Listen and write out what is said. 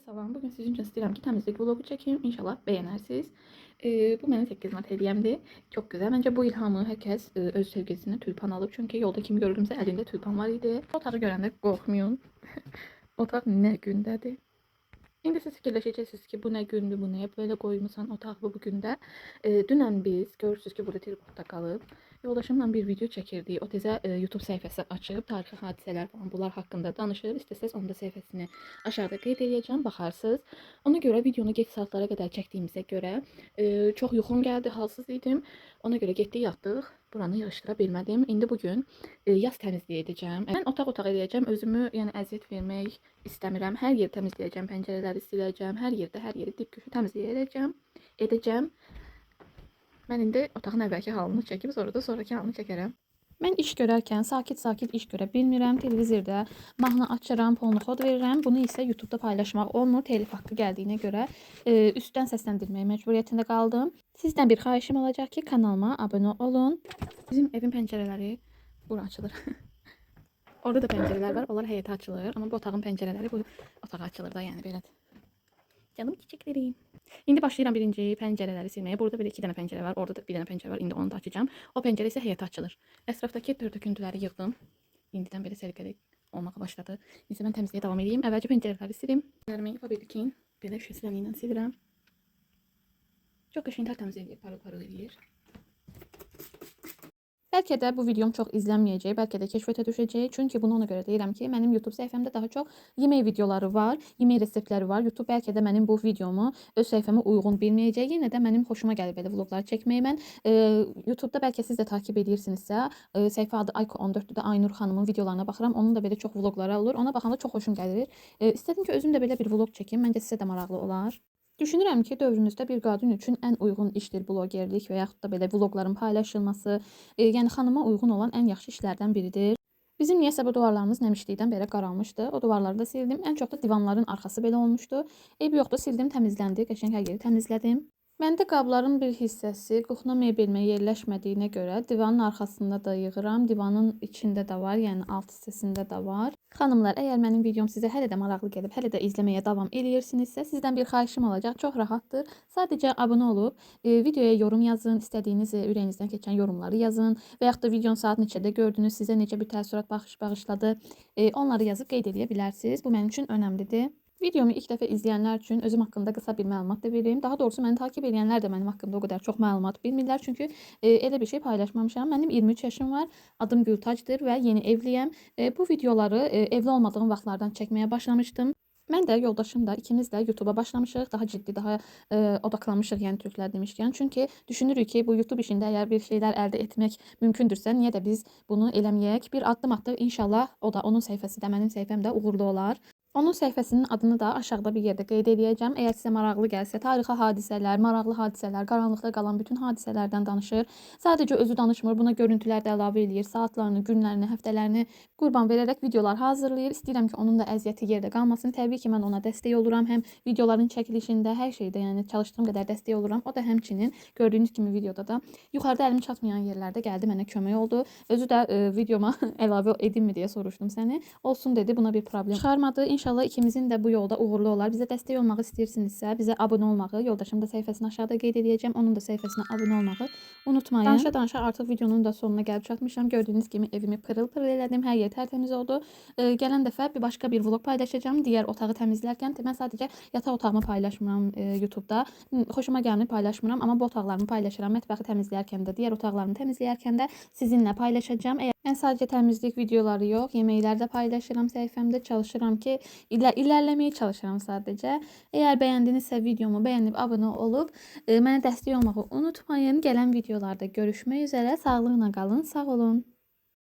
Salam, bugün sizin üçün istəyirəm ki, təmizlik vlogu çəkim. İnşallah bəyənərsiniz. Bu mənim 8 mart hediyəmdir. Çox gözəl. Məncə bu ilhamı hər kəs öz sevgilisinə tulpan alıb. Çünki yolda kim görürümsə əlində tulpan var idi. Otağı görəndə qorxmayın. Otaq nə gündədir. İndi siz fikirləşəcəksiniz ki, bu nə gündür, bu nəyə belə qoymusan otağı bu gündə. Dünən biz görürsünüz ki, burada tripodda qalıb. Yoldaşımla bir video çəkirdik. O tezə YouTube səhifəsi açıb tarixi hadisələr falan bunlar haqqında danışır. İstəsəz onun da səhifəsini aşağıda qeyd edəcəm, baxarsınız. Ona görə videonu geç saatlara qədər çəkdiyimizə görə çox yuxum gəldi, halsız idim. Ona görə getdik yatdıq. Buranı yığışdıra bilmədim. İndi bugün yaz təmizliyi edəcəm. Mən otaq edəcəm. Özümü, yəni əziyyət vermək istəmirəm. Hər yeri təmizləyəcəm, pəncərələri siləcəm, hər yeri dip köşü təmizləyəcəm. Mən indi otağın əvvəlki halını çəkib, sonra da sonraki halını çəkərəm. Mən iş görərkən sakit iş görə bilmirəm. Televizorda mahnı açıram, polnu kod verirəm. Bunu isə YouTube'da paylaşmaq olmur. Telif haqqı gəldiyinə görə üstdən səsləndirməyə məcburiyyətində qaldım. Sizdən bir xahişim olacaq ki, kanalıma abunə olun. Bizim evin pəncərələri bura açılır. Orada da pəncərələr var. Onlar həyətə açılır. Amma bu otağın pəncərələri bu otağa açılır da, yəni belədir. Canım çiçəklərim. İndi başlayıram birinci pəncərələri silməyə. Burada belə 2 dənə pəncərə var, orada da 1 dənə pəncərə var. İndi onu da açacağım. O pəncərə isə həyətə açılır. Ətrafdakı dördöküntüləri yığdım. İndidən belə səliqəli olmağa başladı. İndi mən təmizliyə davam edeyim. Əvvəlcə pəncərələri silim. Pəncərəmi Faber-Likin belə şüşəsilənlə silirəm. Çox qəşəng tərtəmiz eləyir, parıl-parıl eləyir. Bəlkə də bu videom çox izlənməyəcək, bəlkə də keşfətə düşəcək. Çünki bunu ona görə deyirəm ki, mənim YouTube səhifəmdə daha çox yemək videoları var, yemək reseptləri var. YouTube bəlkə də mənim bu videomu öz səhifəmə uyğun bilməyəcək. Yenə də mənim xoşuma gəlir belə vloqlar çəkməyi. Mən YouTube'da bəlkə siz də takip edirsinizsə, səhifə adı Ayko 14-dür də Aynur xanımın videolarına baxıram. Onun da belə çox vloqları olur. Ona baxanda çox xoşum gəlir. İstədim ki, özüm də belə bir vloq çəkim. Məncə sizə də maraqlı olar. Düşünürəm ki, dövrümüzdə bir qadın üçün ən uyğun işdir blogerlik və yaxud da belə vloqların paylaşılması, yəni xanıma uyğun olan ən yaxşı işlərdən biridir. Bizim niyəsə bu duvarlarımız nəmişlikdən belə qaralmışdı. O duvarları da sildim. Ən çox da divanların arxası belə olmuşdu. Eybi yoxdur, sildim, təmizləndi. Qəşəng hər yeri təmizlədim. Məndə qabların bir hissəsi kuxna mebelimə yerləşmədiyinə görə divanın arxasında da yığıram. Divanın içində də var, yəni alt hissəsində də var. Xanımlar, əgər mənim videom sizə hələ də maraqlı gəlib, hələ də izləməyə davam edirsinizsə, sizdən bir xahişim olacaq. Çox rahatdır. Sadəcə abunə olub, videoya yorum yazın, istədiyiniz ürəyinizdən keçən yorumları yazın və yaxud da videonun saat neçədə gördünüz, sizə necə bir təəssürat bağışladı, onları yazıb qeyd edə bilərsiniz. Bu mənim üçün önəmlidir. Videomu ilk dəfə izləyənlər üçün özüm haqqında qısa bir məlumat da verim. Daha doğrusu məni takip edənlər də mənim haqqımda o qədər çox məlumat bilmirlər. Çünki elə bir şey paylaşmamışam. Mənim 23 yaşım var. Adım Gültacdır və yeni evliyəm. Bu videoları evli olmadığım vaxtlardan çəkməyə başlamışdım. Mən də, yoldaşım da, ikimiz də YouTube'a başlamışıq. Daha ciddi, daha odaklanmışıq, yəni türklər demişkən. Çünki düşünürük ki, bu YouTube işində əgər bir şeylər əldə etmək mümkündürsə, niyə də biz bunu eləməyək? Bir addım atdıq. İnşallah o da, onun səhifəsi də, mənim səhifəm də uğurlu olar. Onun səhifəsinin adını da aşağıda bir yerdə qeyd edəcəm. Əgər sizə maraqlı gəlsə, tarixi hadisələr, maraqlı hadisələr, qaranlıqda qalan bütün hadisələrdən danışır. Sadəcə özü danışmır, buna görüntülər də əlavə eləyir. Saatlarını, günlərini, həftələrini qurban verərək videolar hazırlayır. İstəyirəm ki, onun da əziyyəti yerdə qalmasın. Təbii ki, mən ona dəstək oluram. Həm videoların çəkilişində, hər şeydə, yəni çalışdığım qədər dəstək oluram. O da həmçinin gördüyünüz kimi videoda da yuxarıda əlim çatmayan yerlərdə gəldi, mənə kömək oldu. Özü də videoma əlavə edinmi deyə soruşdum səni. Olsun dedi, buna bir problem çıxarmadı. İnşallah ikimizin də bu yolda uğurlu olar. Bizə dəstək olmağı istəyirsinizsə, bizə abunə olmağı, yoldaşım da səhifəsini aşağıda qeyd edəcəm. Onun da səhifəsinə abunə olmağı unutmayın. Danışa artıq videonun da sonuna gəlib çatmışam. Gördüyünüz kimi evimi pırıl-pırıl elədim. Hər yer tərtəmiz oldu. Gələn dəfə başqa bir vlog paylaşacağım. Digər otağı təmizlərkən mən sadəcə yataq otağımı paylaşmıram YouTube'da. Xoşuma gəlmir, paylaşmıram, amma bu otaqlarımı paylaşıram. Mətbəxi təmizləyərkən də, digər otaqlarımı təmizləyərkən də sizinlə paylaşacağım. Mən sadəcə təmizlik videoları yox, yeməklər də paylaşıram səhifəmdə. Çalışıram ki, ilerləməyə çalışıram sadəcə. Əgər bəyəndinizsə videomu bəyənib abunə olub, mənə dəstək olmağı unutmayın. Gələn videolarda görüşmək üzərə. Sağlıqla qalın, sağ olun.